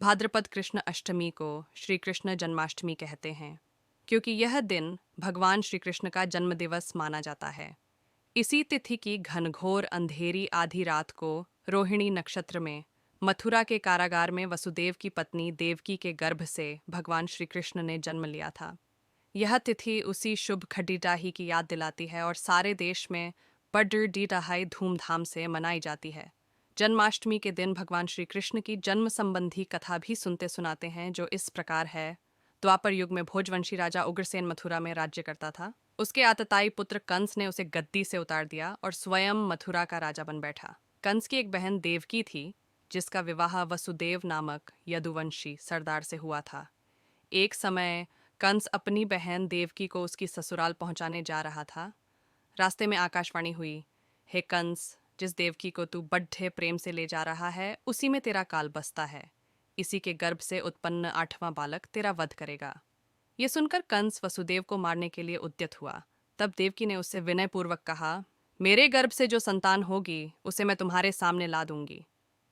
भाद्रपद कृष्ण अष्टमी को श्री कृष्ण जन्माष्टमी कहते हैं, क्योंकि यह दिन भगवान श्री कृष्ण का जन्म दिवस माना जाता है। इसी तिथि की घनघोर अंधेरी आधी रात को रोहिणी नक्षत्र में मथुरा के कारागार में वसुदेव की पत्नी देवकी के गर्भ से भगवान श्री कृष्ण ने जन्म लिया था। यह तिथि उसी शुभ खटीडाही की याद दिलाती है और सारे देश में बड़ डीडाहाई धूमधाम से मनाई जाती है। जन्माष्टमी के दिन भगवान श्री कृष्ण की जन्म संबंधी कथा भी सुनते सुनाते हैं, जो इस प्रकार है। द्वापर युग में भोजवंशी राजा उग्रसेन मथुरा में राज्य करता था। उसके आतताई पुत्र कंस ने उसे गद्दी से उतार दिया और स्वयं मथुरा का राजा बन बैठा। कंस की एक बहन देवकी थी, जिसका विवाह वसुदेव नामक यदुवंशी सरदार से हुआ था। एक समय कंस अपनी बहन देवकी को उसकी ससुराल पहुंचाने जा रहा था। रास्ते में आकाशवाणी हुई, हे कंस, जिस देवकी को तू बड्ढे प्रेम से ले जा रहा है, उसी में तेरा काल बसता है। इसी के गर्भ से उत्पन्न 8वां बालक तेरा वध करेगा। ये सुनकर कंस वसुदेव को मारने के लिए उद्यत हुआ। तब देवकी ने उससे विनयपूर्वक कहा, मेरे गर्भ से जो संतान होगी उसे मैं तुम्हारे सामने ला दूंगी।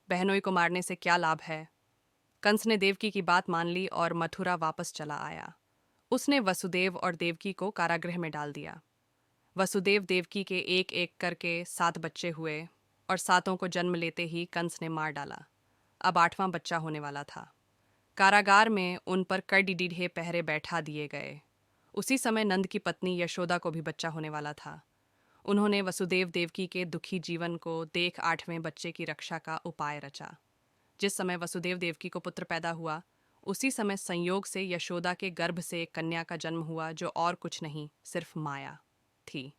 बहनोई को मारने से क्या लाभ है। कंस ने देवकी की बात मान ली और मथुरा वापस चला आया। उसने वसुदेव और देवकी को कारागृह में डाल दिया। वसुदेव देवकी के एक एक करके 7 बच्चे हुए और 7 को जन्म लेते ही कंस ने मार डाला। अब 8वां बच्चा होने वाला था। कारागार में उन पर कड़ीडीढ़े पहरे बैठा दिए गए। उसी समय नंद की पत्नी यशोदा को भी बच्चा होने वाला था। उन्होंने वसुदेव देवकी के दुखी जीवन को देख 8वें बच्चे की रक्षा का उपाय रचा। जिस समय वसुदेव देवकी को पुत्र पैदा हुआ, उसी समय संयोग से यशोदा के गर्भ से एक कन्या का जन्म हुआ, जो और कुछ नहीं, सिर्फ माया थी।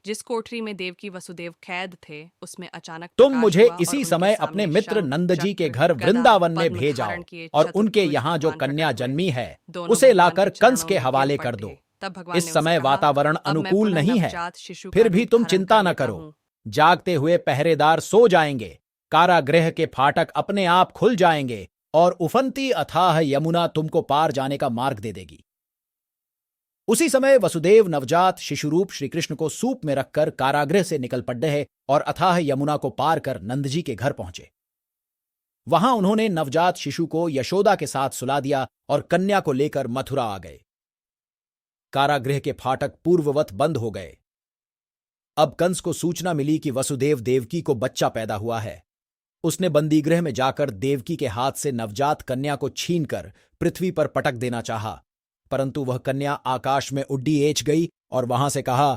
जिस कोठरी में देवकी वसुदेव कैद थे, उसमें अचानक तुम प्रकाश मुझे हुआ और इसी उनके समय सामने अपने मित्र शंख, नंद जी के चक्र, घर गदा, वृंदावन में पद्म भेजाओ धारण किए और उनके चतुर्भुज यहाँ जो भगवान कन्या प्रकट हुए। जन्मी है दोनों उसे भगवान लाकर के कंस चरणों के में गिर हवाले कर पड़े। दो। तब भगवान ने इस उनसे समय कहा, वातावरण अब मैं अनुकूल पुनः नहीं है, नवजात शिशु का फिर भी रूप तुम धारण चिंता कर न लेता करो। हूँ। जागते हुए पहरेदार सो जाएंगे, कारागृह के फाटक अपने आप खुल जाएंगे और उफनती अथाह यमुना तुमको पार जाने का मार्ग दे देगी। उसी समय वसुदेव नवजात शिशुरूप श्रीकृष्ण को सूप में रखकर कारागृह से निकल पड़े हैं और अथाह यमुना को पार कर नंदजी के घर पहुंचे। वहां उन्होंने नवजात शिशु को यशोदा के साथ सुला दिया और कन्या को लेकर मथुरा आ गए। कारागृह के फाटक पूर्ववत बंद हो गए। अब कंस को सूचना मिली कि वसुदेव देवकी को बच्चा पैदा हुआ है। उसने बंदीगृह में जाकर देवकी के हाथ से नवजात कन्या को छीनकर पृथ्वी पर पटक देना चाहा, परंतु वह कन्या आकाश में उड्डी एच गई और वहां से कहा,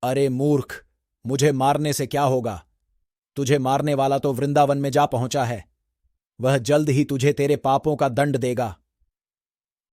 अरे मूर्ख, मुझे मारने से क्या होगा? तुझे मारने वाला तो वृंदावन में जा पहुंचा है। वह जल्द ही तुझे तेरे पापों का दंड देगा।